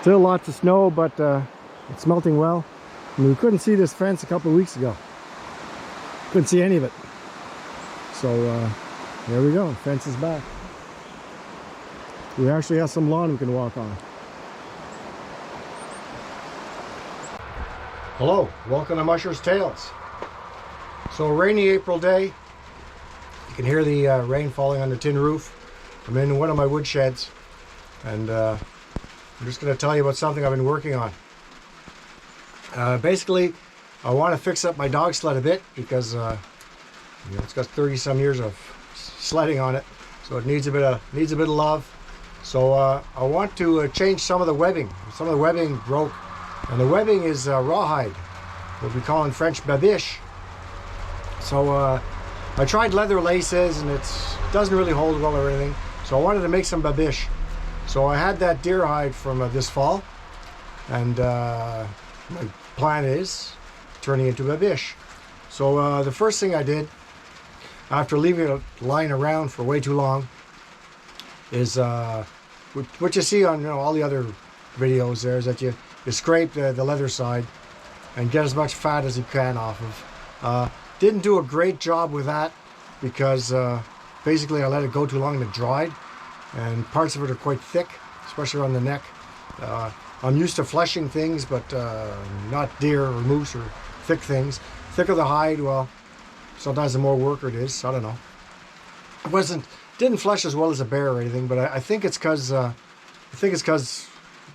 Still lots of snow, but it's melting well. I mean, we couldn't see this fence a couple of weeks ago. Couldn't see any of it. So there we go, the fence is back. We actually have some lawn we can walk on. Hello, welcome to Musher's Tales. So a rainy April day. You can hear the rain falling on the tin roof. I'm in one of my wood sheds, and I'm just going to tell you about something I've been working on. Basically, I want to fix up my dog sled a bit because you know, it's got 30 some years of sledding on it, so it needs a bit of love. So I want to change some of the webbing. Some of the webbing broke, and the webbing is rawhide, what we call in French babiche. So I tried leather laces, and it doesn't really hold well or anything. So I wanted to make some babiche. So I had that deer hide from this fall, and my plan is turning into babiche. So the first thing I did, after leaving it lying around for way too long, is what you see on all the other videos there is that you scrape the leather side and get as much fat as you can off of. Didn't do a great job with that because basically I let it go too long and it dried, and parts of it are quite thick, especially around the neck. I'm used to fleshing things, but not deer or moose or thick things. Thicker the hide, well, sometimes the more work it is. I don't know. It didn't flesh as well as a bear or anything, but I think it's because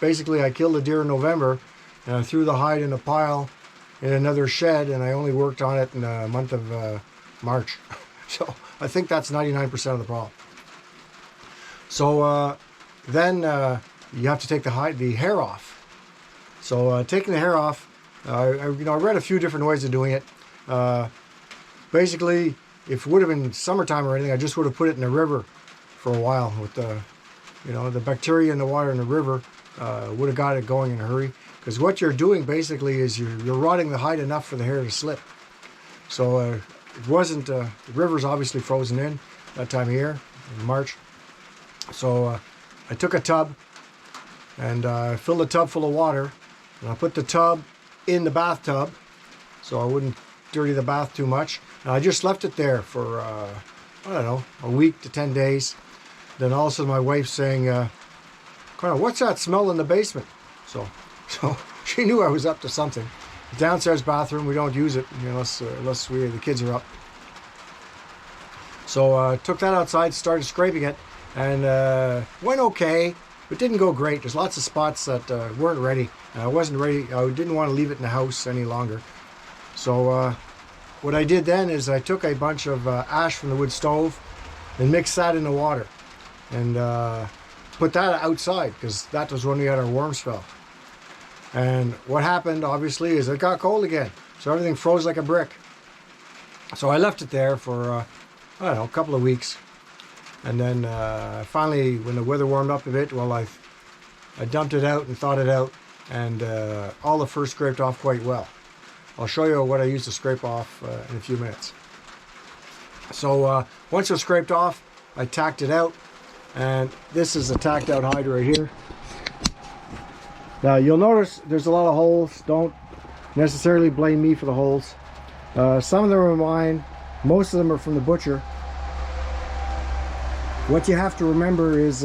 basically I killed a deer in November, and I threw the hide in a pile in another shed, and I only worked on it in the month of March. So I think that's 99% of the problem. So then you have to take the hair off. So taking the hair off, I read a few different ways of doing it. Basically, if it would have been summertime or anything, I just would have put it in the river for a while with the bacteria in the water in the river. Would have got it going in a hurry, because what you're doing basically is you're rotting the hide enough for the hair to slip. So it wasn't, the river's obviously frozen in that time of year, in March. So I took a tub and filled the tub full of water, and I put the tub in the bathtub so I wouldn't dirty the bath too much. And I just left it there for, I don't know, a week to 10 days. Then all of a sudden my wife's saying, kind of, what's that smell in the basement? So she knew I was up to something. The downstairs bathroom, we don't use it unless the kids are up. So took that outside, started scraping it, and went okay, but didn't go great. There's lots of spots that weren't ready. I wasn't ready. I didn't want to leave it in the house any longer. So what I did then is I took a bunch of ash from the wood stove and mixed that in the water, and put that outside, because that was when we had our warm spell. And what happened, obviously, is it got cold again. So everything froze like a brick. So I left it there for, I don't know, a couple of weeks. And then finally, when the weather warmed up a bit, well, I dumped it out and thawed it out, and all the fur scraped off quite well. I'll show you what I used to scrape off in a few minutes. So once it was scraped off, I tacked it out. And this is a tacked out hide right here. Now you'll notice there's a lot of holes. Don't necessarily blame me for the holes. Some of them are mine. Most of them are from the butcher. What you have to remember is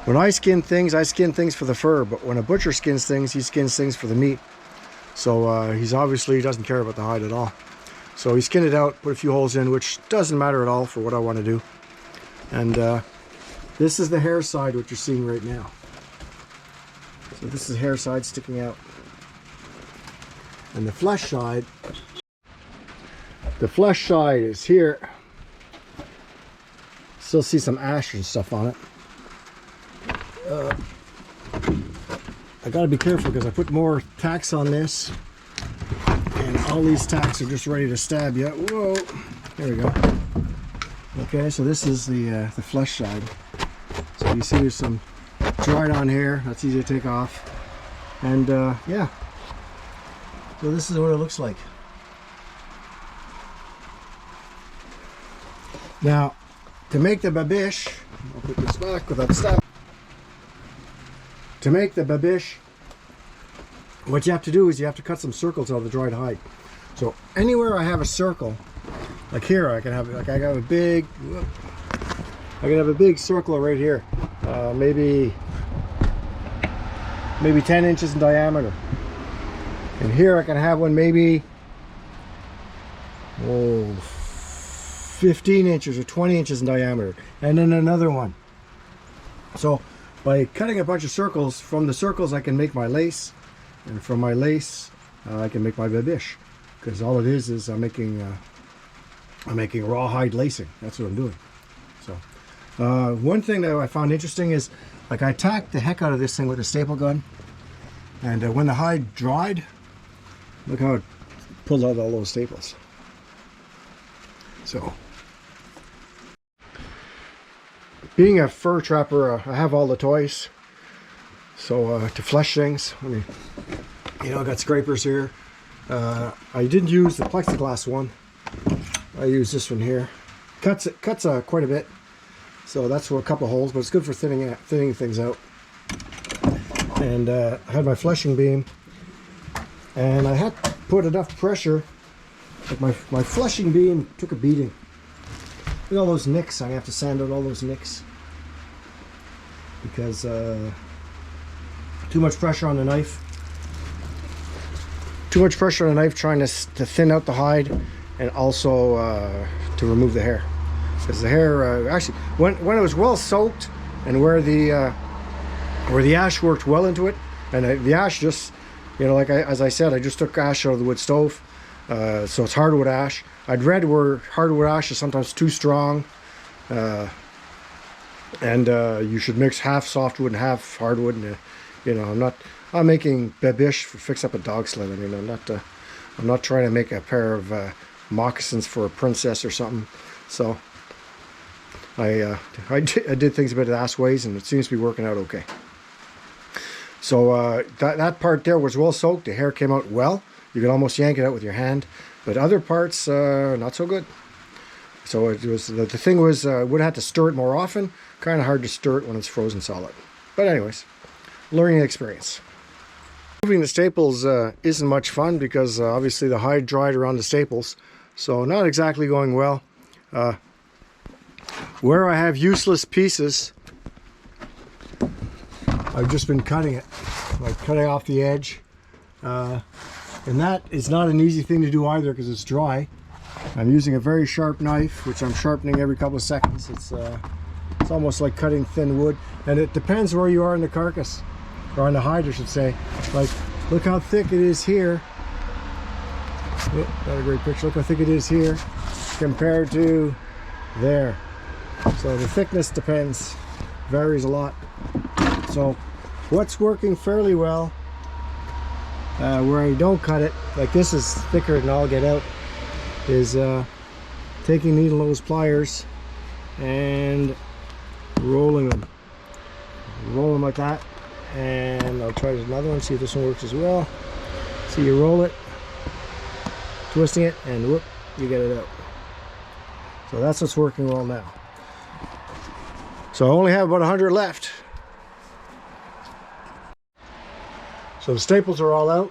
when I skin things for the fur, but when a butcher skins things, he skins things for the meat. So he doesn't care about the hide at all. So he skinned it out, put a few holes in, which doesn't matter at all for what I want to do. And this is the hair side, what you're seeing right now. So this is hair side sticking out. And the flesh side is here. Still see some ash and stuff on it. I gotta be careful because I put more tacks on this, and all these tacks are just ready to stab you. Whoa, there we go. Okay, so this is the flesh side. So you see there's some dried on hair. That's easy to take off. And yeah, so this is what it looks like. Now, to make the babiche, I'll put this back with that stuff. to make the babiche, what you have to do is you have to cut some circles out of the dried hide. So anywhere I have a circle, like here, I can have like I got a big, I can have a big circle right here, maybe 10 inches in diameter. And here I can have one maybe 15 inches or 20 inches in diameter, and then another one. So by cutting a bunch of circles, from the circles I can make my lace, and from my lace I can make my babiche, because all it is I'm making rawhide lacing. That's what I'm doing. So one thing that I found interesting is, like, I tacked the heck out of this thing with a staple gun, and when the hide dried, look how it pulled out all those staples. So, being a fur trapper, I have all the toys. So to flesh things, I mean, you know, I got scrapers here. I didn't use the plexiglass one. I used this one here. Cuts quite a bit. So that's for a couple holes, but it's good for thinning things out. And I had my fleshing beam, and I had to put enough pressure. Like my fleshing beam took a beating. Look at all those nicks. I have to sand out all those nicks because too much pressure on the knife. Too much pressure on the knife trying to thin out the hide, and also to remove the hair. Because the hair actually, when it was well soaked, and where the ash worked well into it, and the ash just, you know, like as I said, I just took ash out of the wood stove. So it's hardwood ash. I'd read where hardwood ash is sometimes too strong, and you should mix half softwood and half hardwood. And you know, I'm making babiche for fix up a dog sled. I mean, I'm not trying to make a pair of moccasins for a princess or something. So I did things a bit of ass ways, and it seems to be working out okay. So that part there was well soaked. The hair came out well. You could almost yank it out with your hand, but other parts not so good. So it was the thing was would have to stir it more often. Kind of hard to stir it when it's frozen solid. But anyways, learning experience. Moving the staples isn't much fun because obviously the hide dried around the staples, so not exactly going well. Where I have useless pieces, I've just been cutting it, like cutting off the edge. And that is not an easy thing to do either because it's dry. I'm using a very sharp knife, which I'm sharpening every couple of seconds. It's almost like cutting thin wood, and it depends where you are in the carcass, or on the hide, I should say. Like, look how thick it is here. Oh, not a great picture. Look how thick it is here compared to there. So the thickness depends, varies a lot. So what's working fairly well, where I don't cut it, like this is thicker than I'll get out, is taking needle nose pliers and rolling them. Roll them like that, and I'll try another one, see if this one works as well. So you roll it, twisting it, and whoop, you get it out. So that's what's working well now. So I only have about 100 left. So the staples are all out,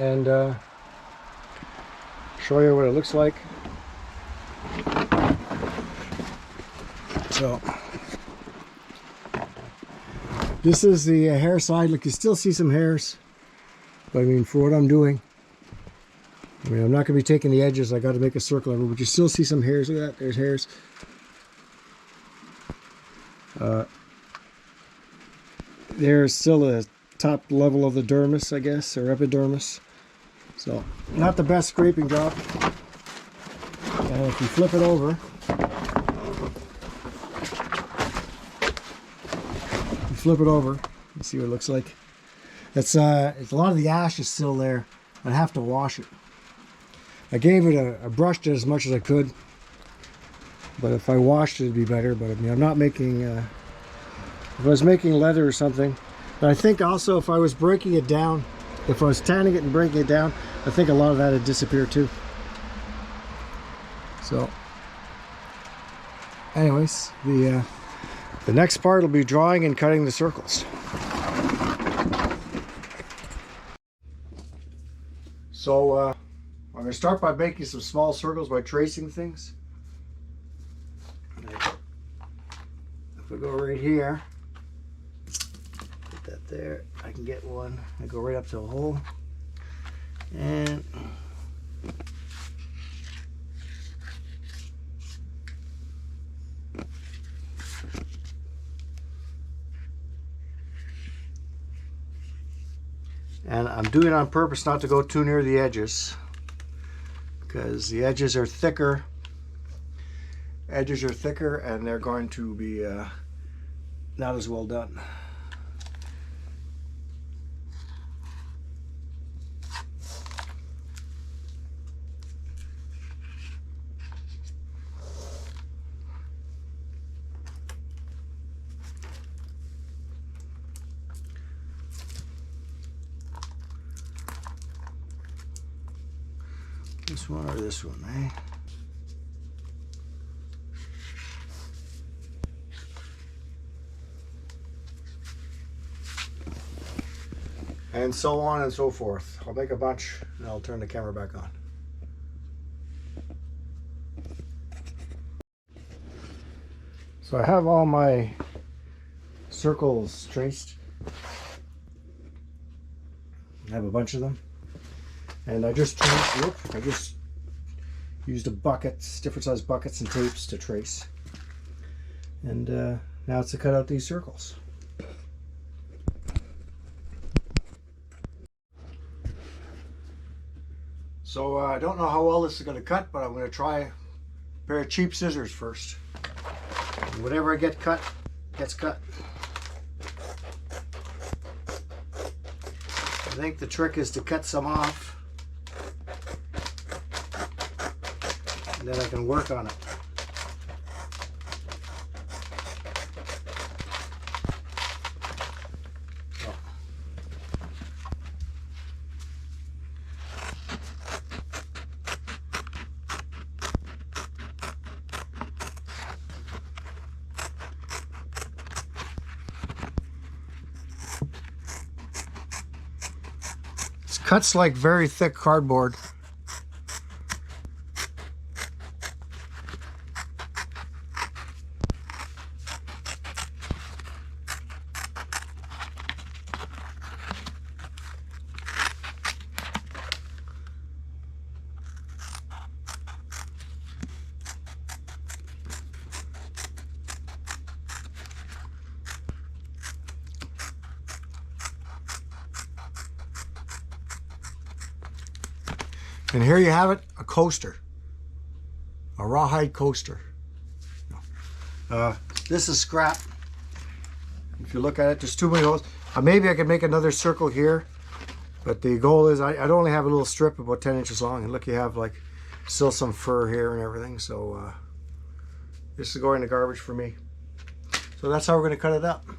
and show you what it looks like. So this is the hair side. Look, you still see some hairs, but I mean, for what I'm doing, I mean, I'm not going to be taking the edges. I got to make a circle over, but you still see some hairs. Look at that, there's hairs. There's still a top level of the dermis, I guess, or epidermis. So, not the best scraping job. And if you flip it over, you see what it looks like. It's a lot of the ash is still there. I'd have to wash it. I gave it I brushed it as much as I could, but if I washed it, it'd be better. But I mean, I'm not making. If I was making leather or something, but I think also if I was breaking it down, if I was tanning it and breaking it down, I think a lot of that would disappear too. So, anyways, the The next part will be drawing and cutting the circles. So I'm going to start by making some small circles by tracing things. If we go right here, put that there, I can get one. I go right up to a hole. And I'm doing it on purpose not to go too near the edges, because the edges are thicker. Edges are thicker and they're going to be not as well done. This one or this one, eh? And so on and so forth. I'll make a bunch and I'll turn the camera back on. So I have all my circles traced. I have a bunch of them. And I just traced, I just used different size buckets and tapes to trace. And now it's to cut out these circles. So I don't know how well this is going to cut, but I'm going to try a pair of cheap scissors first. And whatever I get cut, gets cut. I think the trick is to cut some off, and then I can work on it. This cuts like very thick cardboard. And here you have it, a coaster, a rawhide coaster. This is scrap. If you look at it, there's too many holes. Maybe I could make another circle here, but the goal is I'd only have a little strip about 10 inches long. And look, you have like still some fur here and everything. So this is going in the garbage for me. So that's how we're going to cut it up. A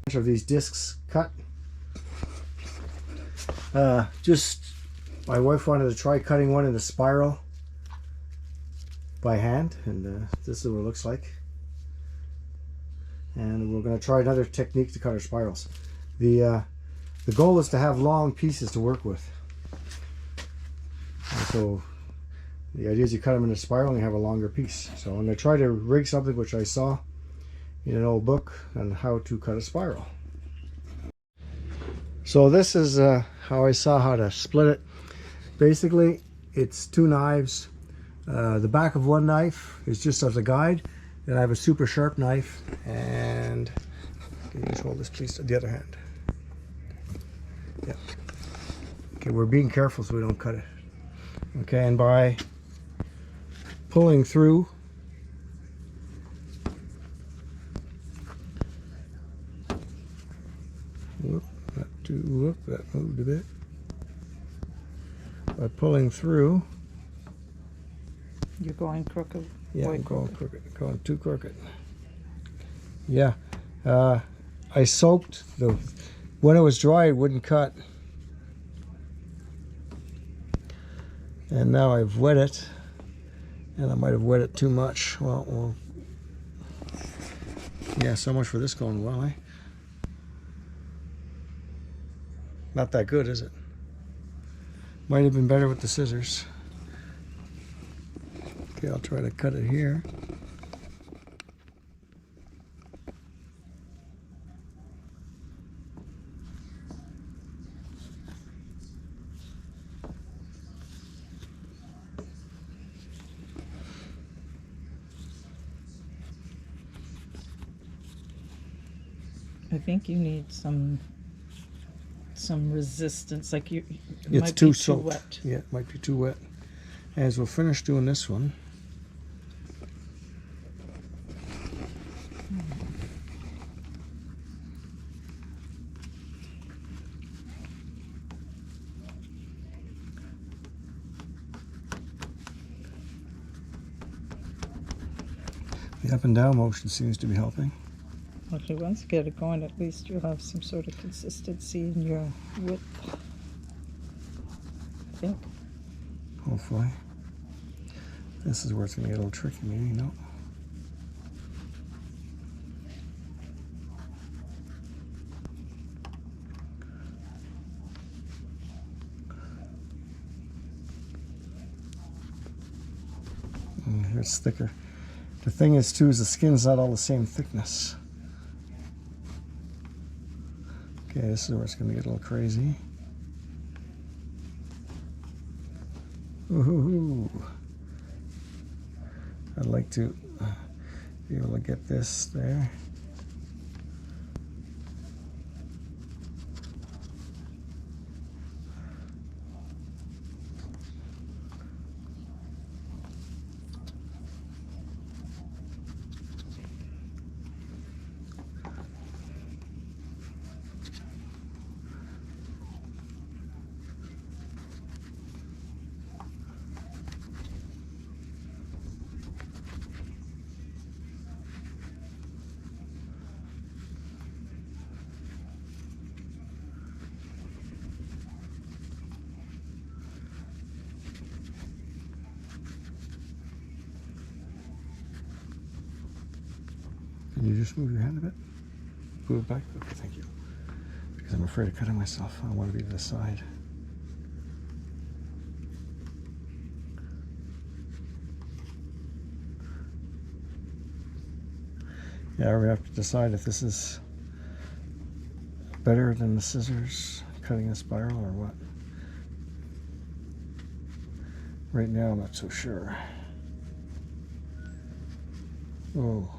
bunch of these discs cut. My wife wanted to try cutting one in the spiral by hand, and this is what it looks like. And we're going to try another technique to cut our spirals. The goal is to have long pieces to work with. And so the idea is you cut them in a spiral and you have a longer piece. So I'm going to try to rig something which I saw in an old book on how to cut a spiral. So this is how I saw how to split it. Basically, it's two knives. The back of one knife is just as a guide. Then I have a super sharp knife, and can you just hold this please to the other hand? Yeah. Okay, we're being careful so we don't cut it. Okay, and by pulling through, that moved a bit. By pulling through, you're going crooked. Yeah, I'm going crooked. Going too crooked. Yeah, I soaked when it was dry it wouldn't cut, and now I've wet it, and I might have wet it too much. Well, Yeah, so much for this going well, eh? Not that good, is it? Might have been better with the scissors. Okay, I'll try to cut it here. I think you need some resistance, like it It's might too be soaked. too wet. Yeah, it might be too wet. As we'll finish doing this one. The up and down motion seems to be helping. Okay, once you get it going, at least you'll have some sort of consistency in your width, I think. Hopefully. This is where it's going to get a little tricky, maybe, you know. Here it's thicker. The thing is, too, is the skin's not all the same thickness. Okay, this is where it's going to get a little crazy. Woohoo! I'd like to be able to get this there. Can you just move your hand a bit? Move it back? Okay, thank you. Because I'm afraid of cutting myself. I want to be to the side. Yeah, we have to decide if this is better than the scissors cutting a spiral or what. Right now, I'm not so sure. Oh.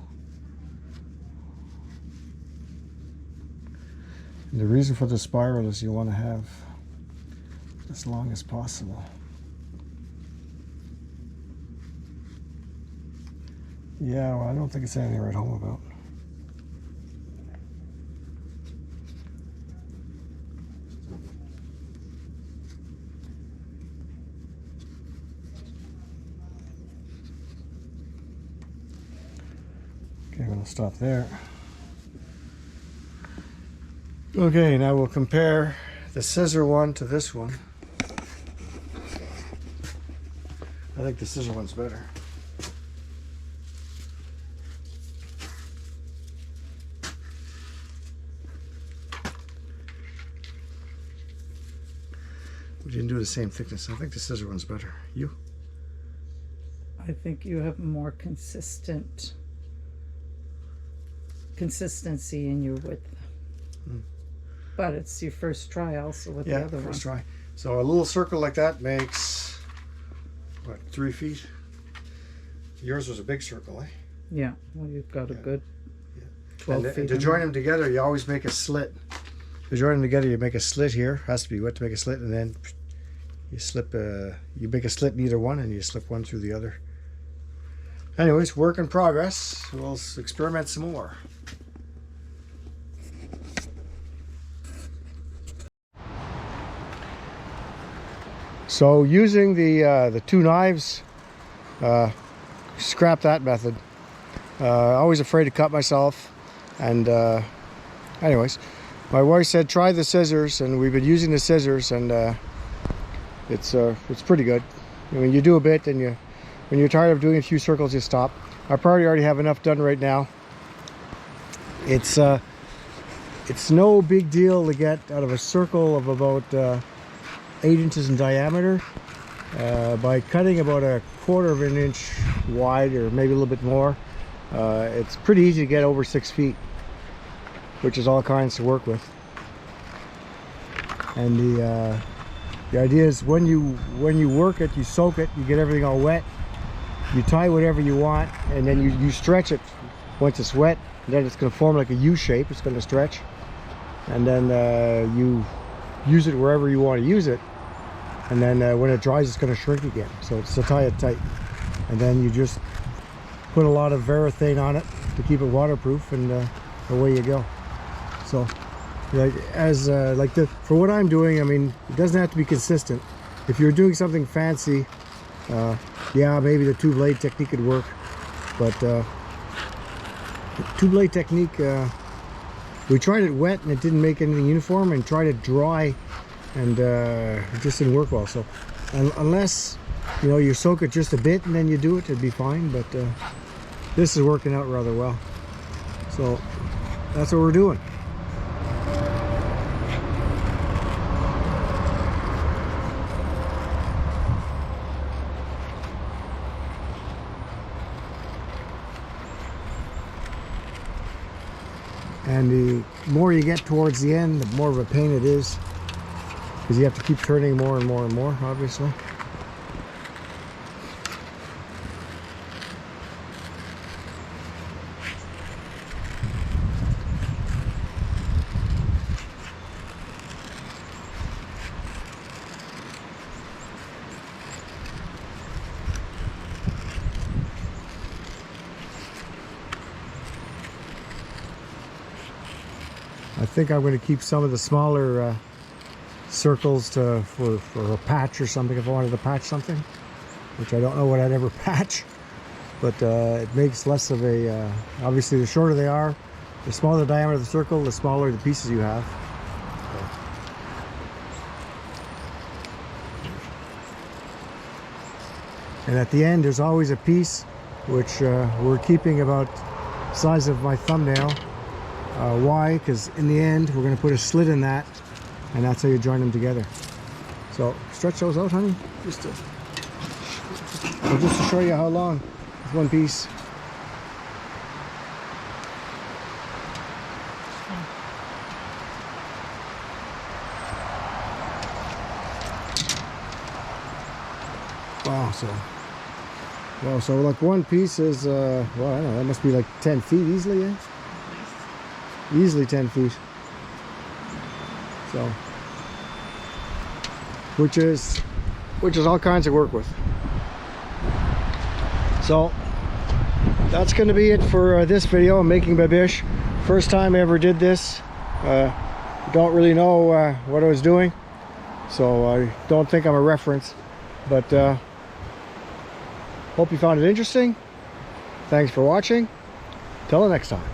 And the reason for the spiral is you want to have as long as possible. Yeah, well, I don't think it's anything to write home about. Okay, I'm going to stop there. Okay, now we'll compare the scissor one to this one. I think the scissor one's better. We didn't do the same thickness. I think the scissor one's better. You? I think you have more consistency in your width. But it's your first try also with the other one. Yeah, first try. So a little circle like that makes, what, 3 feet? Yours was a big circle, eh? Yeah, well, you've got a good 12 feet. And to join them together, you always make a slit. To join them together, you make a slit here. Has to be wet to make a slit, and then you slip. You make a slit in either one, and you slip one through the other. Anyways, work in progress. We'll experiment some more. So using the 2 knives, scrap that method. Always afraid to cut myself, and anyways, my wife said try the scissors, and we've been using the scissors, and it's pretty good. I mean, you do a bit, and when you're tired of doing a few circles, you stop. I probably already have enough done right now. It's no big deal to get out of a circle of about 8 inches in diameter. By cutting about 1/4 of an inch wide, or maybe a little bit more, it's pretty easy to get over 6 feet, which is all kinds to work with. And the idea is when you work it, you soak it, you get everything all wet, you tie whatever you want, and then you stretch it once it's wet, and then it's going to form like a U shape. It's going to stretch, and then you use it wherever you want to use it. And then when it dries, it's going to shrink again. So tie it tight, and then you just put a lot of Varathane on it to keep it waterproof, and away you go. So, for what I'm doing, I mean, it doesn't have to be consistent. If you're doing something fancy, yeah, maybe the 2-blade technique could work. But the 2-blade technique, we tried it wet and it didn't make anything uniform, and tried it dry, and it just didn't work well. So unless you soak it just a bit and then you do it, it'd be fine. But this is working out rather well, so that's what we're doing. And the more you get towards the end, the more of a pain it is, because you have to keep turning more and more and more, obviously. I think I'm going to keep some of the smaller circles for a patch or something, if I wanted to patch something, which I don't know what I'd ever patch, but it makes less of a, obviously the shorter they are, the smaller the diameter of the circle, the smaller the pieces you have. And at the end there's always a piece which we're keeping about the size of my thumbnail. Why? Because in the end we're going to put a slit in that, and that's how you join them together. So stretch those out, honey, just to show you how long it's one piece. Wow, so like one piece is well, I don't know, that must be like 10 feet easily, yeah? Easily 10 feet. So, which is all kinds of work with. So that's going to be it for this video. I'm making Babiche. First time I ever did this. Don't really know what I was doing, so I don't think I'm a reference, but hope you found it interesting. Thanks for watching. Till the next time.